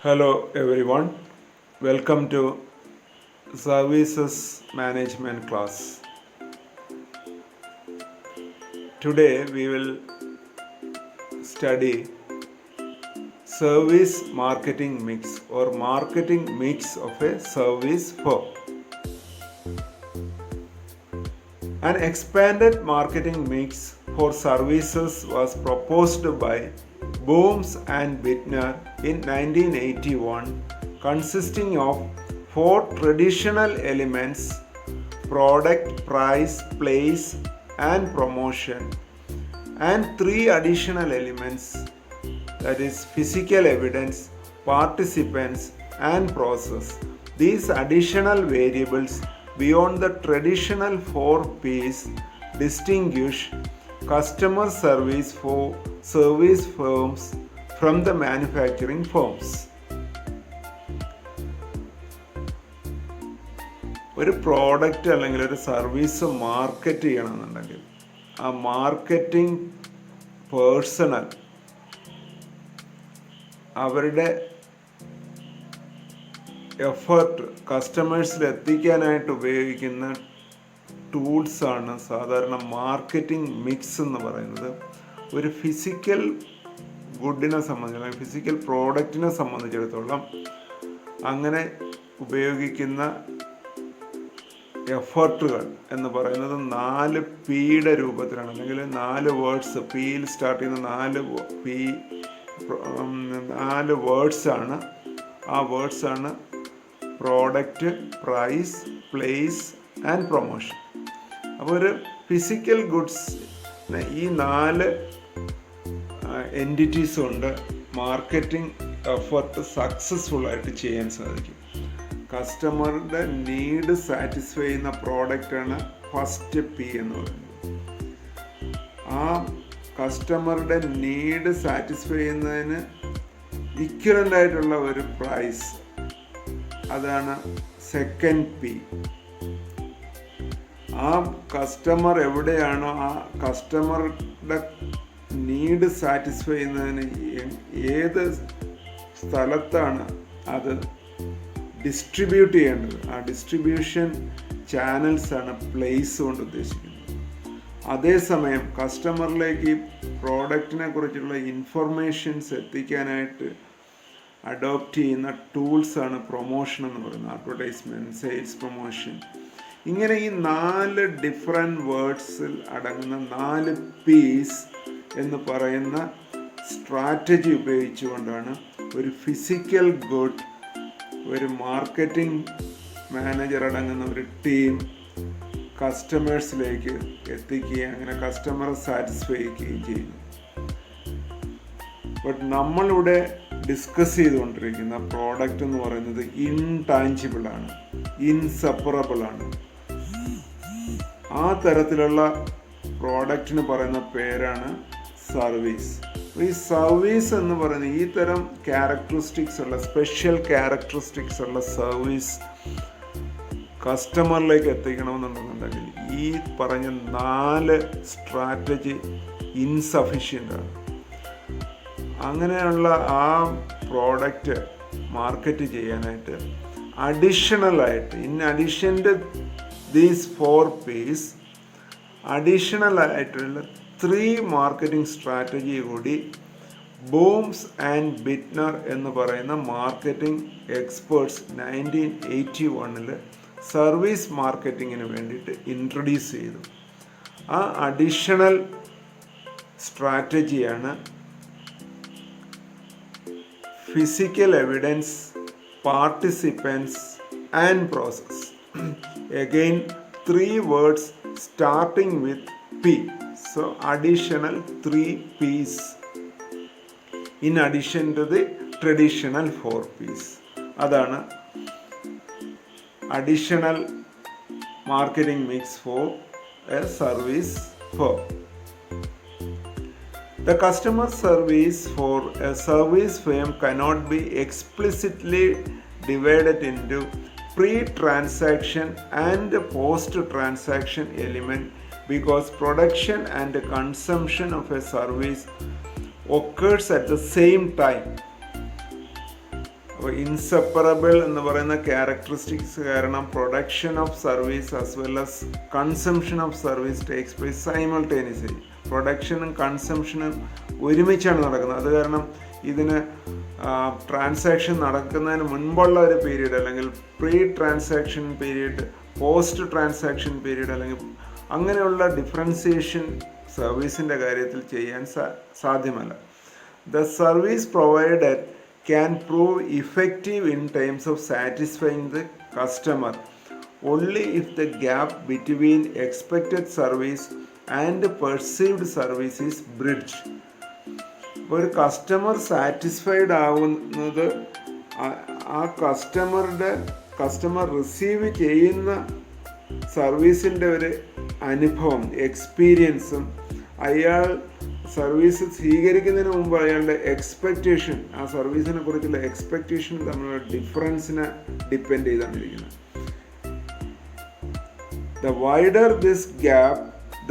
Hello everyone, welcome to Services Management class. Today we will study service marketing mix or marketing mix of a service firm. An expanded marketing mix for services was proposed by Booms and Bittner in 1981, consisting of 4 traditional elements: product, price, place, and promotion, and 3 additional elements, that is physical evidence, participants, and process. These additional variables beyond the traditional 4 P's distinguish customer service for service firms from the manufacturing firms. ഒരു product അല്ലെങ്കിൽ ഒരു service market ചെയ്യണമെന്നുണ്ടെങ്കിൽ ആ marketing personal അവരുടെ effort കസ്റ്റമേഴ്സിൽ എത്തിക്കാനായിട്ട് ഉപയോഗിക്കുന്ന ടൂൾസാണ് സാധാരണ marketing mix എന്ന് പറയുന്നത്. ഒരു ഫിസിക്കൽ ഗുഡിനെ സംബന്ധിച്ചിടത്തോളം, ഫിസിക്കൽ പ്രോഡക്റ്റിനെ സംബന്ധിച്ചിടത്തോളം അങ്ങനെ ഉപയോഗിക്കുന്ന എഫർട്ടുകൾ എന്ന് പറയുന്നത് 4 പിയുടെ രൂപത്തിലാണ്, അല്ലെങ്കിൽ 4 വേർഡ്സ്, പിയിൽ സ്റ്റാർട്ട് ചെയ്യുന്ന 4 വേർഡ്സാണ്. ആ വേർഡ്സാണ് product, price, place and promotion. അപ്പോൾ ഒരു ഫിസിക്കൽ ഗുഡ്സ് ഈ 4 എൻറ്റിറ്റീസ് കൊണ്ട് മാർക്കറ്റിംഗ് എഫർട്ട് സക്സസ്ഫുള്ളായിട്ട് ചെയ്യാൻ സാധിക്കും. കസ്റ്റമറുടെ നീഡ് സാറ്റിസ്ഫൈ ചെയ്യുന്ന പ്രോഡക്റ്റാണ് ഫസ്റ്റ് പി എന്ന് പറയുന്നത്. ആ കസ്റ്റമറുടെ നീഡ് സാറ്റിസ്ഫൈ ചെയ്യുന്നതിന് ഇക്വലൻ്റ് ആയിട്ടുള്ള ഒരു പ്രൈസ്, അതാണ് സെക്കൻഡ് പി. ആ കസ്റ്റമർ എവിടെയാണോ ആ കസ്റ്റമറുടെ നീഡ് സാറ്റിസ്ഫൈ ചെയ്യുന്നതിന് ഏത് സ്ഥലത്താണ് അത് ഡിസ്ട്രിബ്യൂട്ട് ചെയ്യേണ്ടത്, ആ ഡിസ്ട്രിബ്യൂഷൻ ചാനൽസാണ് പ്ലേസ് കൊണ്ട് ഉദ്ദേശിക്കുന്നത്. അതേസമയം കസ്റ്റമറിലേക്ക് ഈ പ്രോഡക്റ്റിനെ കുറിച്ചുള്ള ഇൻഫർമേഷൻസ് എത്തിക്കാനായിട്ട് അഡോപ്റ്റ് ചെയ്യുന്ന ടൂൾസാണ് പ്രൊമോഷൻ എന്ന് പറയുന്നത്. Advertisement, sales promotion. ഇങ്ങനെ ഈ 4 ഡിഫറെൻറ്റ് വേർഡ്സിൽ അടങ്ങുന്ന 4 പീസ് എന്ന് പറയുന്ന സ്ട്രാറ്റജി ഉപയോഗിച്ചുകൊണ്ടാണ് ഒരു ഫിസിക്കൽ ഗുഡ് ഒരു മാർക്കറ്റിംഗ് മാനേജർ അടങ്ങുന്ന ഒരു ടീം കസ്റ്റമേഴ്സിലേക്ക് എത്തിക്കുകയും അങ്ങനെ കസ്റ്റമറെ സാറ്റിസ്ഫൈ ചെയ്യുകയും ചെയ്യുന്നു. ബട്ട് നമ്മളിവിടെ ഡിസ്കസ് ചെയ്തുകൊണ്ടിരിക്കുന്ന പ്രോഡക്റ്റ് എന്ന് പറയുന്നത് ഇൻടാഞ്ചിബിൾ ആണ്, ഇൻസെപ്പറബിൾ ആണ്. ആ തരത്തിലുള്ള പ്രോഡക്റ്റിന് പറയുന്ന പേരാണ് സർവീസ്. ഈ സർവീസ് എന്ന് പറയുന്ന ഈ തരം ക്യാരക്ടറിസ്റ്റിക്സ് ഉള്ള, സ്പെഷ്യൽ ക്യാരക്ടറിസ്റ്റിക്സ് ഉള്ള സർവീസ് കസ്റ്റമറിലേക്ക് എത്തിക്കണമെന്നുണ്ടെന്നുണ്ടെങ്കിൽ ഈ പറഞ്ഞ 4 സ്ട്രാറ്റജി ഇൻസഫിഷ്യൻ്റ് ആണ്. അങ്ങനെയുള്ള ആ പ്രോഡക്റ്റ് മാർക്കറ്റ് ചെയ്യാനായിട്ട് അഡീഷണലായിട്ട്, in addition to these 4 P's, അഡീഷണലായിട്ടുള്ള 3 മാർക്കറ്റിംഗ് സ്ട്രാറ്റജി കൂടി ബൂംസ് ആൻഡ് ബിറ്റ്നർ എന്ന് പറയുന്ന മാർക്കറ്റിംഗ് എക്സ്പേർട്സ് 1981 സർവീസ് മാർക്കറ്റിങ്ങിന് വേണ്ടിയിട്ട് ഇൻട്രൊഡ്യൂസ് ചെയ്തു. ആ additional സ്ട്രാറ്റജിയാണ് physical evidence, participants, and process. Again, 3 words starting with P. So, additional 3 P's in addition to the traditional 4 P's. Adana additional marketing mix for a service firm. The customer service for a service firm cannot be explicitly divided into pre-transaction and post-transaction element because production and consumption of a service occurs at the same time. അപ്പോൾ inseparable എന്ന് പറയുന്ന characteristics കാരണം production of service as well as consumption of service takes place simultaneously. പ്രൊഡക്ഷനും കൺസംഷനും ഒരുമിച്ചാണ് നടക്കുന്നത്. അത് കാരണം ഇതിന് ട്രാൻസാക്ഷൻ നടക്കുന്നതിന് മുൻപുള്ള ഒരു പീരീഡ്, അല്ലെങ്കിൽ pre transaction period, post transaction period, അല്ലെങ്കിൽ അങ്ങനെയുള്ള ഡിഫറൻസിയേഷൻ സർവീസിൻ്റെ കാര്യത്തിൽ ചെയ്യാൻ സാധ്യമല്ല. The service provided can prove effective in terms of satisfying the customer only if the gap between expected service and perceived service is bridged. ഒരു customer satisfied ആവുന്നത് ആ customer receive ചെയ്യുന്ന സർവീസിൻ്റെ ഒരു അനുഭവം, എക്സ്പീരിയൻസും അയാൾ സർവീസ് സ്വീകരിക്കുന്നതിന് മുമ്പ് അയാളുടെ എക്സ്പെക്റ്റേഷൻ, ആ സർവീസിനെ കുറിച്ചുള്ള എക്സ്പെക്റ്റേഷൻ തമ്മിലുള്ള ഡിഫറൻസിനെ ഡിപ്പെൻഡ് ചെയ്താണ് ഇരിക്കുന്നത്. The wider this gap,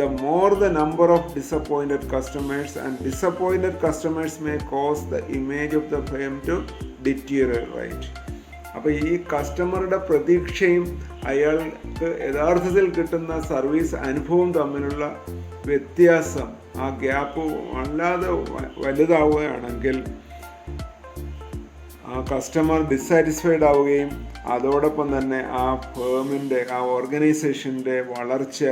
the more the number of disappointed customers, and disappointed customers may cause the image of the firm to deteriorate. അപ്പോൾ ഈ കസ്റ്റമറുടെ പ്രതീക്ഷയും അയാൾക്ക് യഥാർത്ഥത്തിൽ കിട്ടുന്ന സർവീസ് അനുഭവം തമ്മിലുള്ള വ്യത്യാസം, ആ ഗ്യാപ്പ് വല്ലാതെ വലുതാവുകയാണെങ്കിൽ ആ കസ്റ്റമർ ഡിസാറ്റിസ്ഫൈഡ് ആവുകയും അതോടൊപ്പം തന്നെ ആ ഫേമിൻ്റെ, ആ ഓർഗനൈസേഷൻ്റെ വളർച്ച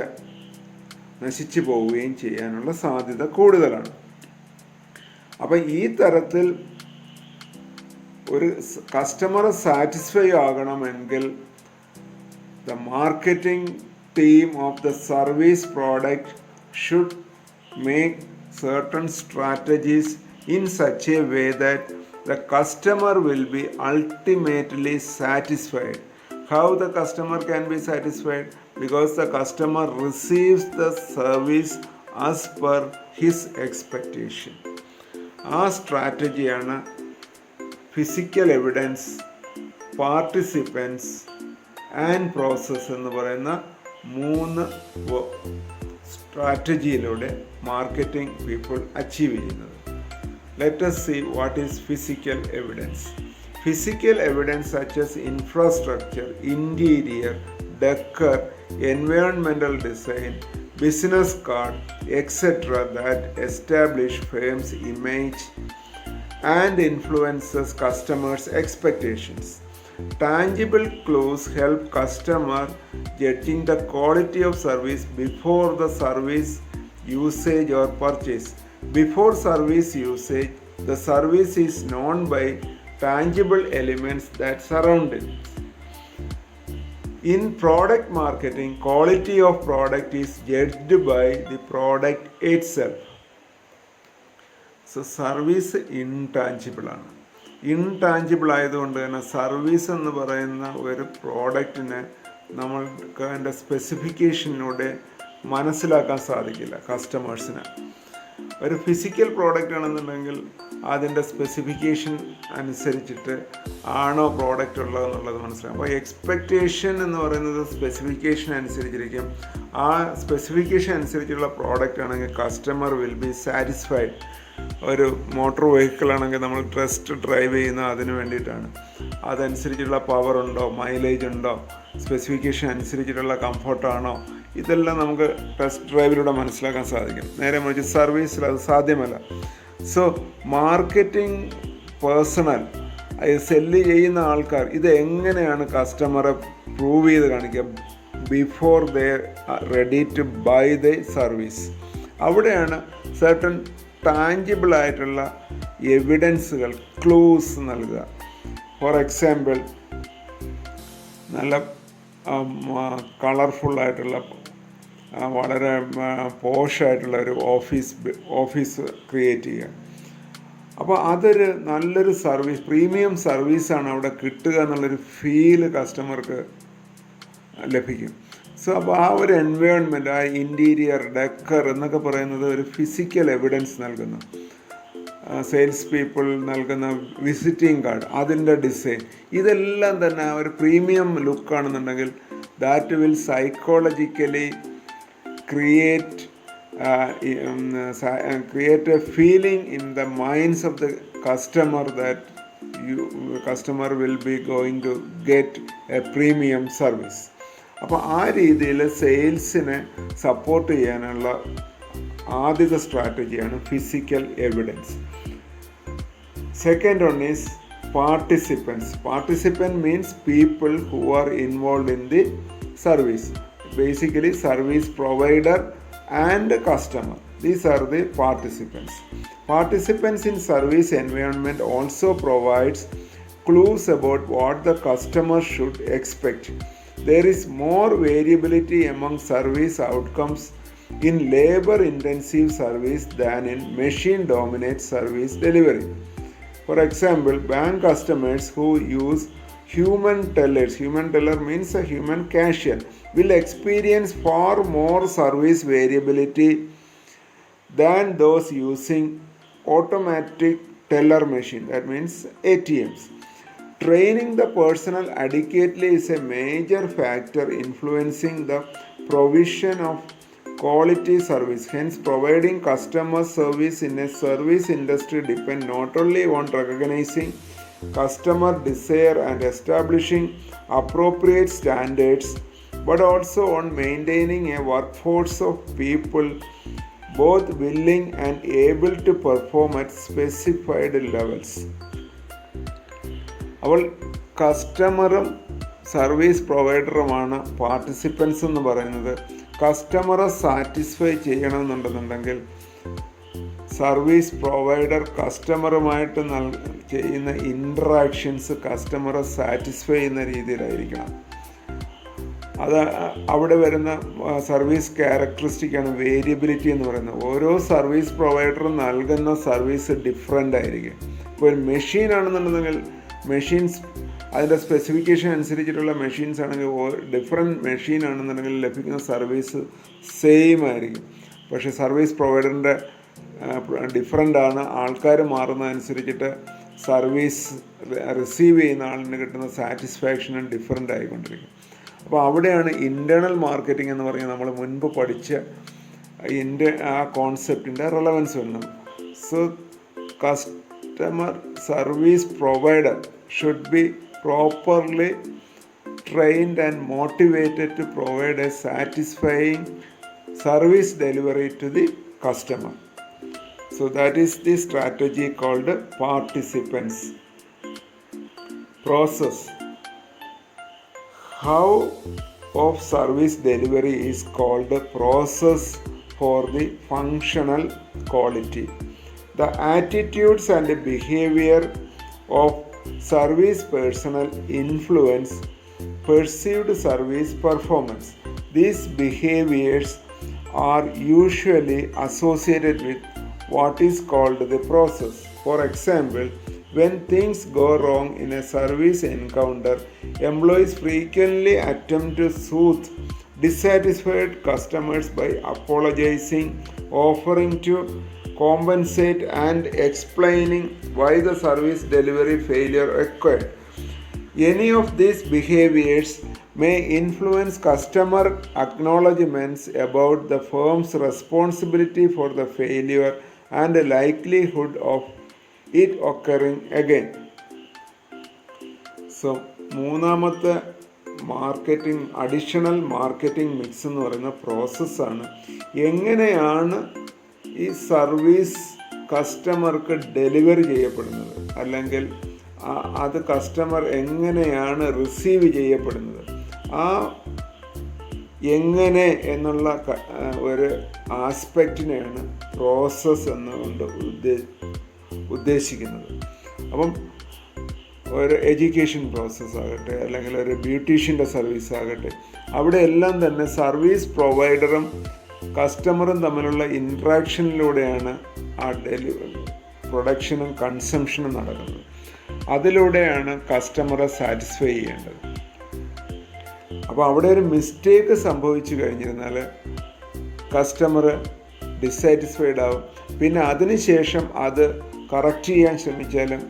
നശിച്ചു പോവുകയും ചെയ്യാനുള്ള സാധ്യത കൂടുതലാണ്. അപ്പം ഈ തരത്തിൽ ഒരു കസ്റ്റമർ സാറ്റിസ്ഫൈ ആകണമെങ്കിൽ the marketing team of the service product should make certain strategies in such a way that the customer will be ultimately satisfied. How the customer can be satisfied? Because the customer receives the service as per his expectation. ആ സ്ട്രാറ്റജിയാണ് physical evidence, participants and process എന്ന് പറയുന്ന 3 സ്ട്രാറ്റജിയിലൂടെ marketing people achieve ചെയ്യുന്നത്. Let us see what is physical evidence. Physical evidence such as infrastructure, interior, decor, environmental design, business card, etc. that establish firm's image and influences customers' expectations. Tangible clues help customer judging the quality of service before the service usage or purchase. Before service usage, the service is known by tangible elements that surround it. In product marketing, quality of product is judged by the product itself. So service intangible ആണ്. Intangible ആയതുകൊണ്ട് തന്നെ service എന്ന് പറയുന്ന ഒരു പ്രോഡക്റ്റിനെ നമ്മൾക്ക് അതിൻ്റെ സ്പെസിഫിക്കേഷനിലൂടെ മനസ്സിലാക്കാൻ സാധിക്കില്ല കസ്റ്റമേഴ്സിന്. ഒരു ഫിസിക്കൽ പ്രോഡക്റ്റ് ആണെന്നുണ്ടെങ്കിൽ അതിൻ്റെ സ്പെസിഫിക്കേഷൻ അനുസരിച്ചിട്ട് ആണോ പ്രോഡക്റ്റ് ഉള്ളതെന്നുള്ളത് മനസ്സിലാക്കും. അപ്പോൾ എക്സ്പെക്റ്റേഷൻ എന്ന് പറയുന്നത് സ്പെസിഫിക്കേഷൻ അനുസരിച്ചിരിക്കും. ആ സ്പെസിഫിക്കേഷൻ അനുസരിച്ചുള്ള പ്രോഡക്റ്റ് ആണെങ്കിൽ കസ്റ്റമർ വിൽ ബി സാറ്റിസ്ഫൈഡ്. ഒരു മോട്ടോർ വെഹിക്കിൾ ആണെങ്കിൽ നമ്മൾ ടെസ്റ്റ് ഡ്രൈവ് ചെയ്യുന്ന അതിന് വേണ്ടിയിട്ടാണ്. അതനുസരിച്ചുള്ള പവർ ഉണ്ടോ, മൈലേജ് ഉണ്ടോ, സ്പെസിഫിക്കേഷൻ അനുസരിച്ചിട്ടുള്ള കംഫർട്ടാണോ, ഇതെല്ലാം നമുക്ക് ടെസ്റ്റ് ഡ്രൈവിലൂടെ മനസ്സിലാക്കാൻ സാധിക്കും. നേരെ മറിച്ച് സർവീസിൽ അത് സാധ്യമല്ല. സോ മാർക്കറ്റിംഗ് പേഴ്സണൽ, സെല്ല് ചെയ്യുന്ന ആൾക്കാർ ഇത് എങ്ങനെയാണ് കസ്റ്റമറെ പ്രൂവ് ചെയ്ത് കാണിക്കുക? Before they ready to buy the service. അവിടെയാണ് സർട്ടൺ ടാഞ്ചിബിൾ ആയിട്ടുള്ള എവിഡൻസുകൾ, ക്ലൂസ് നൽകുക. ഫോർ എക്സാമ്പിൾ, നല്ല കളർഫുള്ളായിട്ടുള്ള വളരെ പോഷായിട്ടുള്ള ഒരു ഓഫീസ് ക്രിയേറ്റ് ചെയ്യുക. അപ്പോൾ അതൊരു നല്ലൊരു സർവീസ്, പ്രീമിയം സർവീസാണ് അവിടെ കിട്ടുക എന്നുള്ളൊരു ഫീല് കസ്റ്റമർക്ക് ലഭിക്കും. സോ അപ്പോൾ ആ ഒരു എൻവയോൺമെൻറ്റ്, ആ ഇൻറ്റീരിയർ, ഡെക്കർ എന്നൊക്കെ പറയുന്നത് ഒരു ഫിസിക്കൽ എവിഡൻസ് നൽകുന്നു. സെയിൽസ് പീപ്പിൾ നൽകുന്ന വിസിറ്റിംഗ് കാർഡ്, അതിൻ്റെ ഡിസൈൻ, ഇതെല്ലാം തന്നെ ഒരു പ്രീമിയം ലുക്കാണെന്നുണ്ടെങ്കിൽ that will psychologically create a feeling in the minds of the customer that customer will be going to get a premium service. അപ്പോൾ ആ രീതിയിൽ സെയിൽസിനെ സപ്പോർട്ട് ചെയ്യാനുള്ള ആദ്യത്തെ സ്ട്രാറ്റജിയാണ് physical evidence. Second one is participants. Participant means people who are involved in the service. Basically, service provider and customer. These are the participants. Participants in service environment also provides clues about what the customer should expect. There is more variability among service outcomes in labor-intensive service than in machine-dominated service delivery. For example, bank customers who use human teller means a human cashier, will experience far more service variability than those using automatic teller machine, that means ATMs. Training the personnel adequately is a major factor influencing the provision of quality service. Hence, providing customer service in a service industry depend not only on recognizing customer desire and establishing appropriate standards, but also on maintaining a workforce of people both willing and able to perform at specified levels. അപ്പോൾ കസ്റ്റമറും service പ്രൊവൈഡറുമാണ് participants എന്ന് പറയുന്നത്. കസ്റ്റമറെ satisfy ചെയ്യണമെന്നുണ്ടെന്നുണ്ടെങ്കിൽ service provider കസ്റ്റമറുമായിട്ട് ചെയ്യുന്ന interactions കസ്റ്റമറെ satisfy ചെയ്യുന്ന രീതിയിലായിരിക്കണം. അത് അവിടെ വരുന്ന service ക്യാരക്ടറിസ്റ്റിക്കാണ് variability എന്ന് പറയുന്നത്. ഓരോ സർവീസ് പ്രൊവൈഡറും നൽകുന്ന സർവീസ് ഡിഫറെൻ്റ് ആയിരിക്കും. ഇപ്പോൾ ഒരു മെഷീൻ ആണെന്നുണ്ടെങ്കിൽ മെഷീൻസ് അതിൻ്റെ സ്പെസിഫിക്കേഷൻ അനുസരിച്ചിട്ടുള്ള മെഷീൻസ് ആണെങ്കിൽ ഡിഫറെൻറ്റ് മെഷീൻ ആണെന്നുണ്ടെങ്കിൽ ലഭിക്കുന്ന സർവീസ് സെയിം ആയിരിക്കും. പക്ഷേ സർവീസ് പ്രൊവൈഡറിൻ്റെ ഡിഫറെൻ്റ് ആണ്. ആൾക്കാർ മാറുന്നതനുസരിച്ചിട്ട് സർവീസ് റിസീവ് ചെയ്യുന്ന ആളിന് കിട്ടുന്ന സാറ്റിസ്ഫാക്ഷനും ഡിഫറെൻ്റ് ആയിക്കൊണ്ടിരിക്കും. അപ്പോൾ അവിടെയാണ് ഇൻറ്റേർണൽ മാർക്കറ്റിംഗ് എന്ന് പറഞ്ഞാൽ നമ്മൾ മുൻപ് പഠിച്ച ആ കോൺസെപ്റ്റിൻ്റെ റെലവൻസ് വരുന്നത്. So customer service provider should be properly trained and motivated to provide a satisfying service delivery to the customer. So that is the strategy called participants. Process. How of service delivery is called process for the functional quality. The attitudes and behavior of service personnel influence perceived service performance. These behaviors are usually associated with what is called the process. For example, when things go wrong in a service encounter, employees frequently attempt to soothe dissatisfied customers by apologizing, offering to compensate and explaining why the service delivery failure occurred. Any of these behaviors may influence customer acknowledgements about the firm's responsibility for the failure and the likelihood of it occurring again. So, മൂന്നാമത്തെ marketing additional marketing mix എന്ന് പറയുന്ന പ്രോസസ്സാണ്. എങ്ങനെയാണ് ഈ service കസ്റ്റമർക്ക് delivery ചെയ്യപ്പെടുന്നത്, അല്ലെങ്കിൽ അത് കസ്റ്റമർ എങ്ങനെയാണ് റിസീവ് ചെയ്യപ്പെടുന്നത്, ആ എങ്ങനെ എന്നുള്ള ഒരു ആസ്പെക്റ്റിനെയാണ് പ്രോസസ്സ് എന്നുകൊണ്ട് ഉദ്ദേശിക്കുന്നത്. അപ്പം ഒരു എഡ്യൂക്കേഷൻ പ്രോസസ്സ് ആകട്ടെ, അല്ലെങ്കിൽ ഒരു ബ്യൂട്ടീഷ്യൻ്റെ സർവീസ് ആകട്ടെ, അവിടെ എല്ലാം തന്നെ സർവീസ് പ്രൊവൈഡറും കസ്റ്റമറും തമ്മിലുള്ള ഇൻട്രാക്ഷനിലൂടെയാണ് ആ പ്രൊഡക്ഷനും കൺസംഷനും നടക്കുന്നത്. അതിലൂടെയാണ് കസ്റ്റമറെ സാറ്റിസ്ഫൈ ചെയ്യേണ്ടത്. അപ്പോൾ അവിടെ ഒരു മിസ്റ്റേക്ക് സംഭവിച്ചു കഴിഞ്ഞിരുന്നാൽ കസ്റ്റമർ ഡിസാറ്റിസ്ഫൈഡ് ആവും. പിന്നെ അതിനുശേഷം അത് കറക്റ്റ് ചെയ്യാൻ ശ്രമിച്ചാലും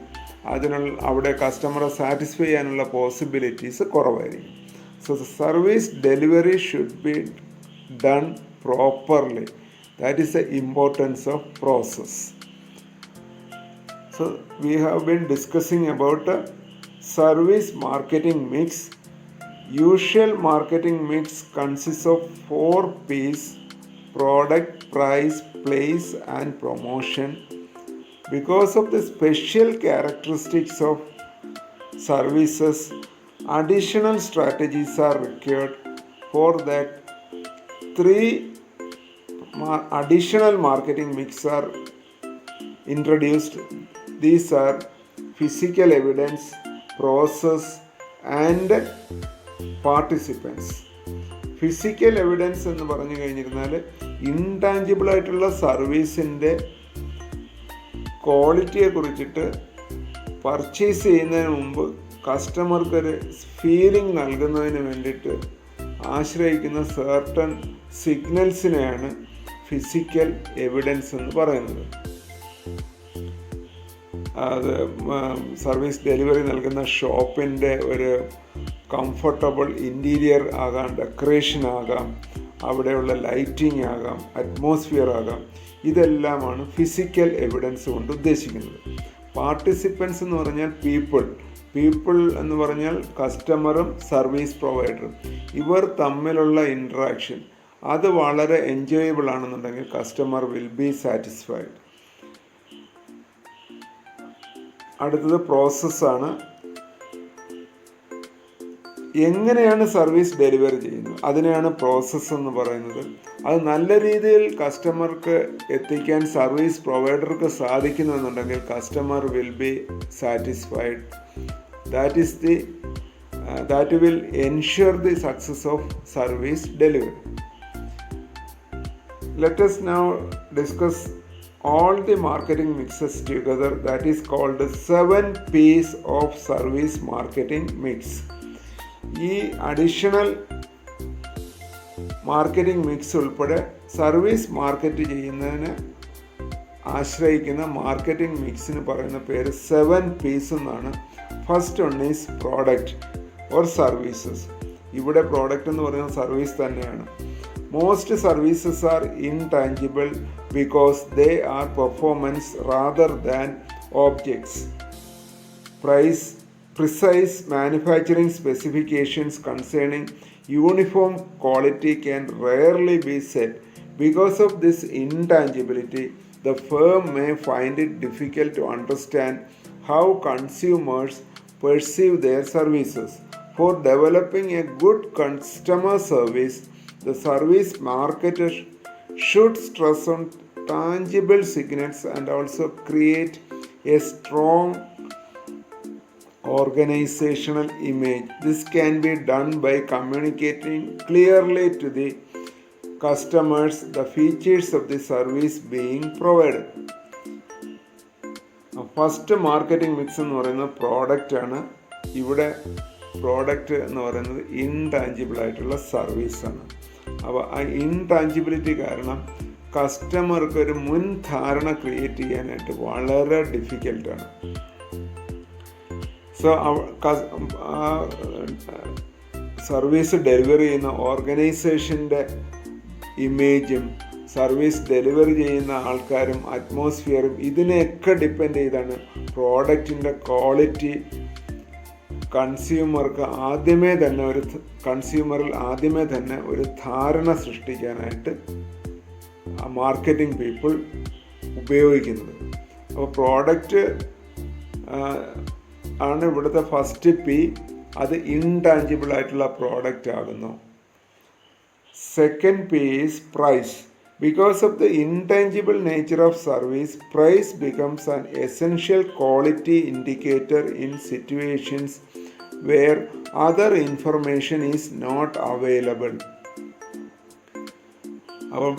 അവിടെ കസ്റ്റമറെ സാറ്റിസ്ഫൈ ചെയ്യാനുള്ള പോസിബിലിറ്റീസ് കുറവായിരിക്കും. So service delivery should be done properly. That is the importance of process. So we have been discussing about service marketing mix. Usual marketing mix consists of 4 P's: product, price, place and promotion. Because of the special characteristics of services, additional strategies are required. For that, 3 additional marketing mix are introduced. These are physical evidence, process and participants. Physical evidence എന്ന് പറഞ്ഞു കഴിഞ്ഞിരുന്നാൽ intangible ആയിട്ടുള്ള സർവീസിൻ്റെ ക്വാളിറ്റിയെ കുറിച്ചിട്ട് purchase ചെയ്യുന്നതിന് മുമ്പ് കസ്റ്റമർക്കൊരു feeling നൽകുന്നതിന് വേണ്ടിയിട്ട് ആശ്രയിക്കുന്ന സർട്ടൺ സിഗ്നൽസിനെയാണ് ഫിസിക്കൽ എവിഡൻസ് എന്ന് പറയുന്നത്. അത് സർവീസ് ഡെലിവറി നൽകുന്ന ഷോപ്പിൻ്റെ ഒരു കംഫർട്ടബിൾ ഇൻറ്റീരിയർ ആകാം, ഡെക്കറേഷൻ ആകാം, അവിടെയുള്ള ലൈറ്റിംഗ് ആകാം, അറ്റ്മോസ്ഫിയർ ആകാം. ഇതെല്ലാമാണ് ഫിസിക്കൽ എവിഡൻസ് കൊണ്ട് ഉദ്ദേശിക്കുന്നത്. പാർട്ടിസിപ്പൻസ് എന്ന് പറഞ്ഞാൽ പീപ്പിൾ എന്ന് പറഞ്ഞാൽ കസ്റ്റമറും സർവീസ് പ്രൊവൈഡറും. ഇവർ തമ്മിലുള്ള ഇൻട്രാക്ഷൻ അത് വളരെ എൻജോയബിൾ ആണെന്നുണ്ടെങ്കിൽ കസ്റ്റമർ വിൽ ബി സാറ്റിസ്ഫൈഡ്. അടുത്തത് പ്രോസസ്സാണ്. എങ്ങനെയാണ് സർവീസ് ഡെലിവറി ചെയ്യുന്നത് അതിനെയാണ് പ്രോസസ്സ് എന്ന് പറയുന്നത്. അത് നല്ല രീതിയിൽ കസ്റ്റമർക്ക് എത്തിക്കാൻ സർവീസ് പ്രൊവൈഡർക്ക് സാധിക്കുന്നുണ്ടെങ്കിൽ customer will be satisfied. that will ensure the success of service delivery. Let us now discuss all the marketing mixes together. That is called 7 P's of service marketing mix. ഈ അഡീഷണൽ മാർക്കറ്റിംഗ് മിക്സ് ഉൾപ്പെടെ service market ചെയ്യുന്നതിന് ആശ്രയിക്കുന്ന marketing മിക്സിന് പറയുന്ന പേര് 7 P's എന്നാണ്. First one is product or services. ഇവിടെ product എന്ന് പറയുന്നത് സർവീസ് തന്നെയാണ്. Most services are intangible because they are performance rather than objects. Precise manufacturing specifications concerning uniform quality can rarely be set. Because of this intangibility, the firm may find it difficult to understand how consumers perceive their services. For developing a good customer service, the service marketer should stress on tangible signals and also create a strong organizational image. This can be done by communicating clearly to the customers the features of the service being provided. First marketing mix എന്ന് പറയുന്നത് product ആണ്. ഇവിടെ product എന്ന് പറയുന്നത് intangible ആയിട്ടുള്ള സർവീസാണ്. അപ്പോൾ ആ ഇൻടാഞ്ചിബിലിറ്റി കാരണം കസ്റ്റമർക്ക് ഒരു മുൻധാരണ ക്രിയേറ്റ് ചെയ്യാനായിട്ട് വളരെ ഡിഫിക്കൽട്ടാണ്. സോ സർവീസ് ഡെലിവറി ചെയ്യുന്ന ഓർഗനൈസേഷൻ്റെ ഇമേജും സർവീസ് ഡെലിവറി ചെയ്യുന്ന ആൾക്കാരും അറ്റ്മോസ്ഫിയറും ഇതിനെയൊക്കെ ഡിപ്പെൻഡ് ചെയ്താണ് പ്രോഡക്റ്റിൻ്റെ ക്വാളിറ്റി കൺസ്യൂമറിൽ ആദ്യമേ തന്നെ ഒരു ധാരണ സൃഷ്ടിക്കാനായിട്ട് മാർക്കറ്റിംഗ് പീപ്പിൾ ഉപയോഗിക്കുന്നത്. അപ്പോൾ പ്രോഡക്റ്റ് ആണ് ഇവിടുത്തെ ഫസ്റ്റ് പി. അത് ഇൻടാഞ്ചിബിൾ ആയിട്ടുള്ള പ്രോഡക്റ്റ് ആകുന്നു. Second P is price. Because of the intangible nature of service, price becomes an essential quality indicator in situations where other information is not available. അപ്പം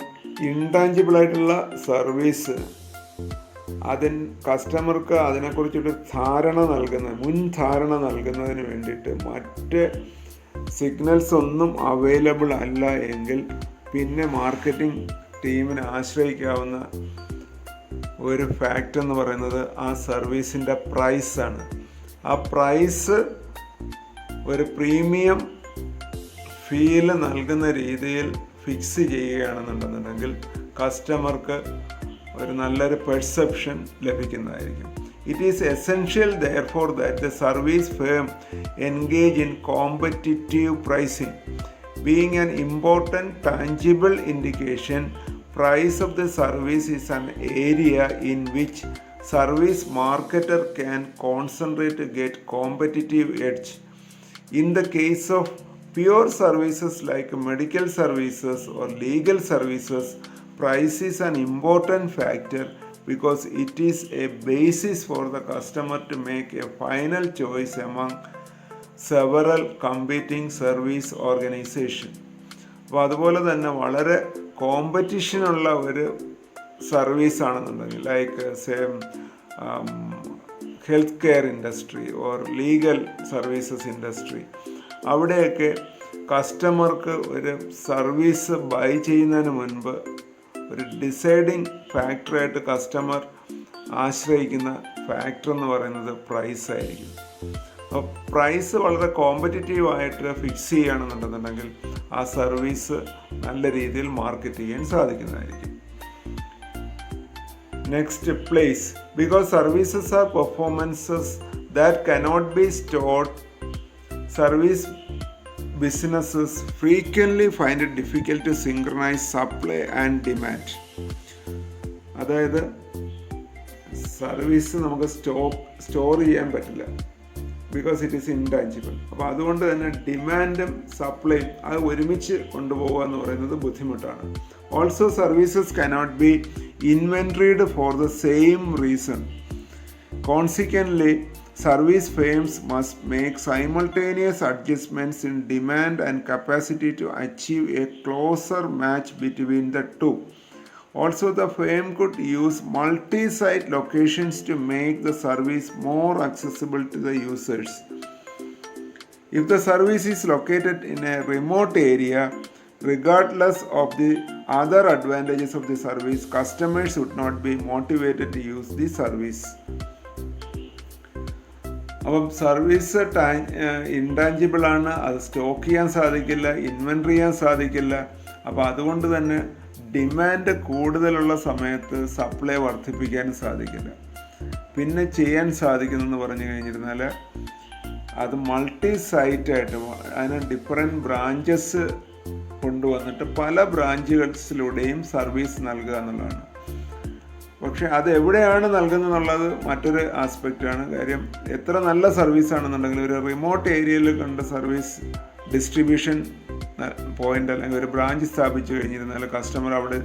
intangible ആയിട്ടുള്ള service കസ്റ്റമർക്ക് അതിനെക്കുറിച്ചൊരു മുൻധാരണ നൽകുന്നതിന് വേണ്ടിയിട്ട് മറ്റ് signals ഒന്നും അവൈലബിൾ അല്ല എങ്കിൽ പിന്നെ മാർക്കറ്റിംഗ് ടീമിനെ ആശ്രയിക്കാവുന്ന ഒരു ഫാക്റ്റ് എന്ന് പറയുന്നത് ആ സർവീസിൻ്റെ പ്രൈസാണ്. ആ പ്രൈസ് ഒരു പ്രീമിയം ഫീൽ നൽകുന്ന രീതിയിൽ ഫിക്സ് ചെയ്യുകയാണെന്നുണ്ടെന്നുണ്ടെങ്കിൽ കസ്റ്റമർക്ക് ഒരു നല്ലൊരു പെർസെപ്ഷൻ ലഭിക്കുന്നതായിരിക്കും. It is essential, therefore, that the service firm engage in competitive pricing. Being an important tangible indication, price of the service is an area in which service marketer can concentrate to get competitive edge. In the case of pure services like medical services or legal services, price is an important factor because it is a basis for the customer to make a final choice among several competing service organization. അപ്പോൾ അതുപോലെ തന്നെ വളരെ കോമ്പറ്റീഷനുള്ള ഒരു service ആണെന്നുണ്ടെങ്കിൽ like same health care industry or legal services industry, അവിടെയൊക്കെ കസ്റ്റമർക്ക് ഒരു service by ചെയ്യുന്നതിന് മുൻപ് ഒരു ഡിസൈഡിങ് ഫാക്ടറായിട്ട് കസ്റ്റമർ ആശ്രയിക്കുന്ന ഫാക്ടർ എന്ന് പറയുന്നത് പ്രൈസ് ആയിരിക്കും. അപ്പോൾ പ്രൈസ് വളരെ കോമ്പറ്റീറ്റീവ് ആയിട്ട് ഫിക്സ് ചെയ്യുകയാണെന്നുണ്ടെന്നുണ്ടെങ്കിൽ ആ സർവീസ് നല്ല രീതിയിൽ മാർക്കറ്റ് ചെയ്യാൻ സാധിക്കുന്നതായിരിക്കും. Next, place. Because services are performances that cannot be stored, service businesses frequently find it difficult to synchronize supply and demand. അതായത് സർവീസ് നമുക്ക് സ്റ്റോർ ചെയ്യാൻ പറ്റില്ല, ബിക്കോസ് ഇറ്റ് ഈസ് ഇൻടാഞ്ചിബിൾ. അപ്പോൾ അതുകൊണ്ട് തന്നെ ഡിമാൻഡും സപ്ലൈയും അത് ഒരുമിച്ച് കൊണ്ടുപോകുക എന്ന് പറയുന്നത് ബുദ്ധിമുട്ടാണ്. Also services cannot be inventoried for the same reason. Consequently, service firms must make simultaneous adjustments in demand and capacity to achieve a closer match between the two. Also, the firm could use multi-site locations to make the service more accessible to the users. If the service is located in a remote area, regardless of the other advantages of the service, customers would not be motivated to use the service. അപ്പം service intangible ആണ്, അത് stock ചെയ്യാൻ സാധിക്കില്ല, inventory ചെയ്യാൻ സാധിക്കില്ല. അപ്പോൾ അതുകൊണ്ട് തന്നെ ഡിമാൻഡ് കൂടുതലുള്ള സമയത്ത് സപ്ലൈ വർദ്ധിപ്പിക്കാൻ സാധിക്കില്ല. പിന്നെ ചെയ്യാൻ സാധിക്കുന്നതെന്ന് പറഞ്ഞു കഴിഞ്ഞിരുന്നാൽ അത് മൾട്ടി സൈറ്റായിട്ട് അതിന് ഡിഫറെൻറ്റ് ബ്രാഞ്ചസ് കൊണ്ടുവന്നിട്ട് പല ബ്രാഞ്ചുകളിലൂടെയും സർവീസ് നൽകുക എന്നുള്ളതാണ്. പക്ഷെ അത് എവിടെയാണ് നൽകുന്നത് എന്നുള്ളത് മറ്റൊരു ആസ്പെക്റ്റാണ്. കാര്യം എത്ര നല്ല സർവീസ് ആണെന്നുണ്ടെങ്കിൽ ഒരു റിമോട്ട് ഏരിയയിൽ കണ്ട സർവീസ് ഡിസ്ട്രിബ്യൂഷൻ പോയിന്റ് അല്ലെങ്കിൽ ഒരു ബ്രാഞ്ച് സ്ഥാപിച്ചു കഴിഞ്ഞിരുന്നാൽ കസ്റ്റമർ അവിടെ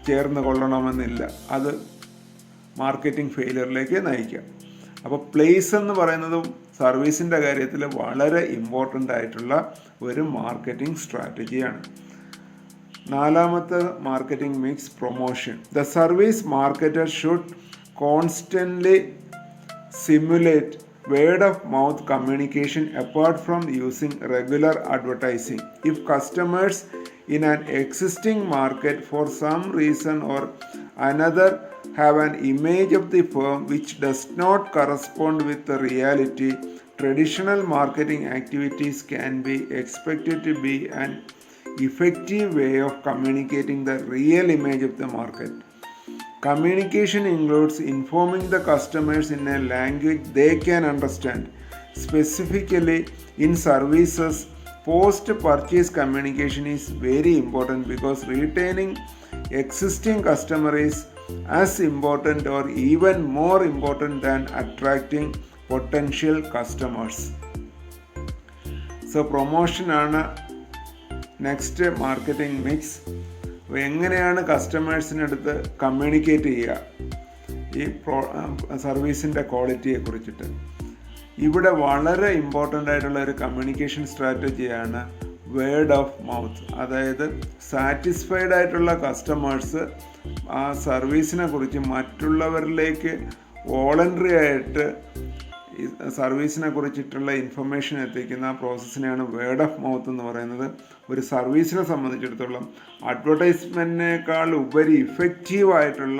ചേർന്ന് കൊള്ളണമെന്നില്ല, അത് മാർക്കറ്റിംഗ് ഫെയിലിയറിലേക്ക് നയിക്കാം. അപ്പോൾ പ്ലേസ് എന്ന് പറയുന്നതും സർവീസിൻ്റെ കാര്യത്തിൽ വളരെ ഇമ്പോർട്ടൻ്റ് ആയിട്ടുള്ള ഒരു മാർക്കറ്റിംഗ് സ്ട്രാറ്റജിയാണ്. നാലാമത്തെ marketing mix, promotion. The service marketer should constantly simulate word of mouth communication apart from using regular advertising. If customers in an existing market for some reason or another have an image of the firm which does not correspond with the reality, traditional marketing activities can be expected to be an effective way of communicating the real image of the market. Communication includes informing the customers in a language they can understand. Specifically, in services, post-purchase communication is very important because retaining existing customer is as important or even more important than attracting potential customers. So, promotion ആണ് next marketing mix. എങ്ങനെയാണ് കസ്റ്റമേഴ്സിനടുത്ത് communicate ചെയ്യുക ഈ സർവീസിൻ്റെ ക്വാളിറ്റിയെ കുറിച്ചിട്ട്? ഇവിടെ വളരെ important ആയിട്ടുള്ള ഒരു കമ്മ്യൂണിക്കേഷൻ സ്ട്രാറ്റജിയാണ് വേർഡ് ഓഫ് മൗത്ത്. അതായത് സാറ്റിസ്ഫൈഡ് ആയിട്ടുള്ള കസ്റ്റമേഴ്സ് ആ സർവീസിനെ കുറിച്ച് മറ്റുള്ളവരിലേക്ക് വോളണ്ടറി ആയിട്ട് ഈ സർവീസിനെ കുറിച്ചിട്ടുള്ള ഇൻഫർമേഷൻ എത്തിക്കുന്ന ആ പ്രോസസ്സിനെയാണ് വേർഡ് ഓഫ് മൗത്ത് എന്ന് പറയുന്നത്. ഒരു സർവീസിനെ സംബന്ധിച്ചിടത്തോളം അഡ്വർടൈസ്മെൻറ്റിനേക്കാൾ ഉപരി ഇഫക്റ്റീവായിട്ടുള്ള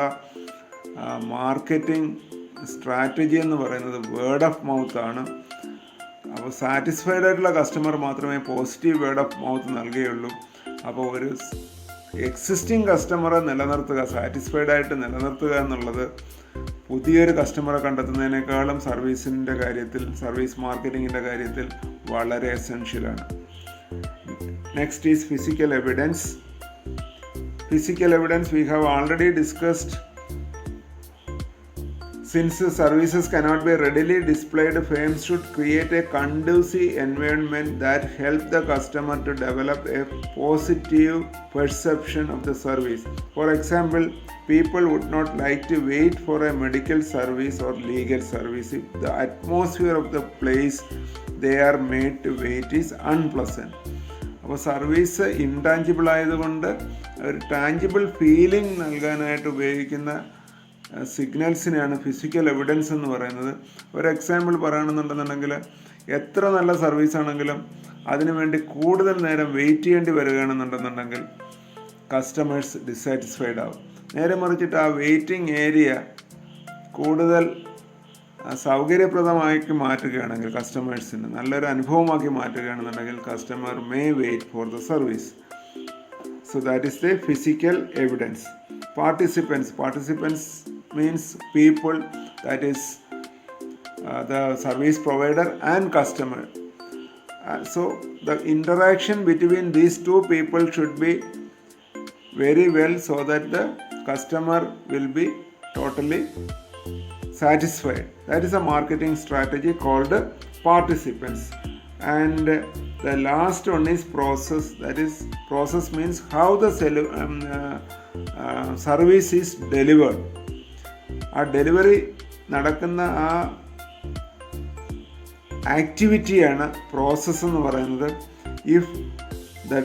മാർക്കറ്റിംഗ് സ്ട്രാറ്റജി എന്ന് പറയുന്നത് വേർഡ് ഓഫ് മൗത്ത് ആണ്. അപ്പോൾ സാറ്റിസ്ഫൈഡ് ആയിട്ടുള്ള കസ്റ്റമർ മാത്രമേ പോസിറ്റീവ് വേർഡ് ഓഫ് മൗത്ത് നൽകുകയുള്ളൂ. അപ്പോൾ ഒരു എക്സിസ്റ്റിംഗ് കസ്റ്റമറെ നിലനിർത്തുക, സാറ്റിസ്ഫൈഡ് ആയിട്ട് നിലനിർത്തുക എന്നുള്ളത് പുതിയൊരു കസ്റ്റമറെ കണ്ടെത്തുന്നതിനേക്കാളും സർവീസിൻ്റെ കാര്യത്തിൽ, സർവീസ് മാർക്കറ്റിങ്ങിൻ്റെ കാര്യത്തിൽ വളരെ എസെൻഷ്യലാണ്. Next is physical evidence. Physical evidence we have already discussed. Since services cannot be readily displayed, firms should create a conducive environment that help the customer to develop a positive perception of the service. For example, people would not like to wait for a medical service or legal service if the atmosphere of the place they are made to wait is unpleasant. അപ്പോൾ service intangible ആയതുകൊണ്ട് ഒരു tangible feeling നൽകാനായിട്ട് ഉപയോഗിക്കുന്ന സിഗ്നൽസിനെയാണ് physical evidence എന്ന് പറയുന്നത്. ഒരു example പറയുകയാണെന്നുണ്ടെന്നുണ്ടെങ്കിൽ, എത്ര നല്ല സർവീസ് ആണെങ്കിലും അതിനുവേണ്ടി കൂടുതൽ നേരം വെയിറ്റ് ചെയ്യേണ്ടി വരികയാണെന്നുണ്ടെന്നുണ്ടെങ്കിൽ കസ്റ്റമേഴ്സ് ഡിസാറ്റിസ്ഫൈഡ് ആവും. നേരെ മറിച്ചിട്ട് ആ വെയിറ്റിംഗ് ഏരിയ കൂടുതൽ സൗകര്യപ്രദമാക്കി മാറ്റുകയാണെങ്കിൽ, കസ്റ്റമേഴ്സിന് നല്ലൊരു അനുഭവമാക്കി മാറ്റുകയാണെന്നുണ്ടെങ്കിൽ customer may wait for the service. So that is the physical evidence. Participants means people, that is the service provider and customer. So the interaction between these two people should be very well so that the customer will be totally satisfied. That is a marketing strategy called participants. And the last one is process. That is, process means how the service is delivered. ആ delivery നടക്കുന്ന ആ ആക്ടിവിറ്റിയാണ് process എന്ന് പറയുന്നത്. If the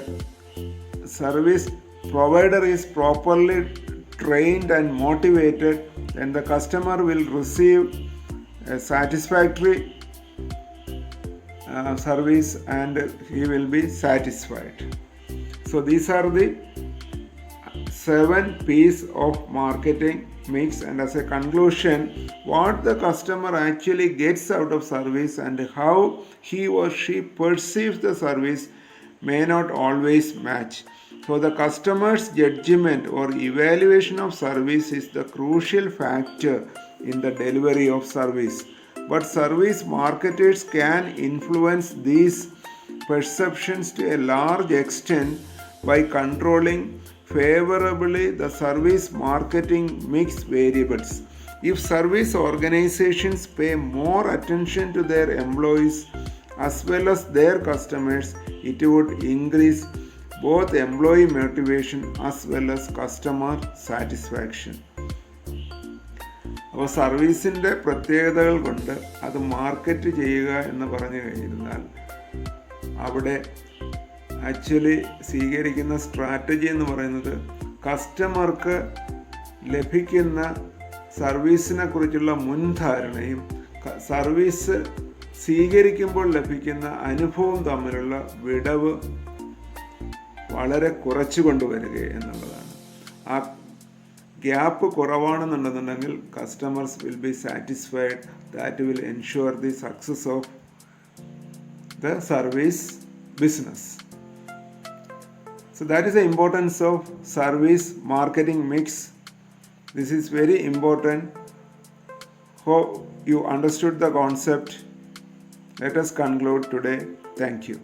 service provider is properly trained and motivated, then the customer will receive a satisfactory service and he will be satisfied. So these are the 7 P's of marketing mix, and as a conclusion, what the customer actually gets out of service and how he or she perceives the service may not always match. So the customer's judgment or evaluation of service is the crucial factor in the delivery of service. But service marketers can influence these perceptions to a large extent by controlling favorably the service marketing mix variables. If service organizations pay more attention to their employees as well as their customers, it would increase both employee motivation as well as customer satisfaction. അപ്പോൾ സർവീസിൻ്റെ പ്രത്യേകതകൾ കൊണ്ട് അത് market ചെയ്യുക എന്ന് പറഞ്ഞു കഴിഞ്ഞാൽ അവിടെ ആക്ച്വലി സ്വീകരിക്കുന്ന സ്ട്രാറ്റജി എന്ന് പറയുന്നത് കസ്റ്റമർക്ക് ലഭിക്കുന്ന സർവീസിനെ കുറിച്ചുള്ള മുൻധാരണയും സർവീസ് സ്വീകരിക്കുമ്പോൾ ലഭിക്കുന്ന അനുഭവം തമ്മിലുള്ള വിടവ് വളരെ കുറച്ചു കൊണ്ടുവരിക എന്നുള്ളതാണ്. ആ ഗ്യാപ്പ് കുറവാണെന്നുണ്ടെന്നുണ്ടെങ്കിൽ customers will be satisfied. That will ensure the success of the service business. So that is the importance of service marketing mix. This is very important. Hope you understood the concept. Let us conclude today. Thank you.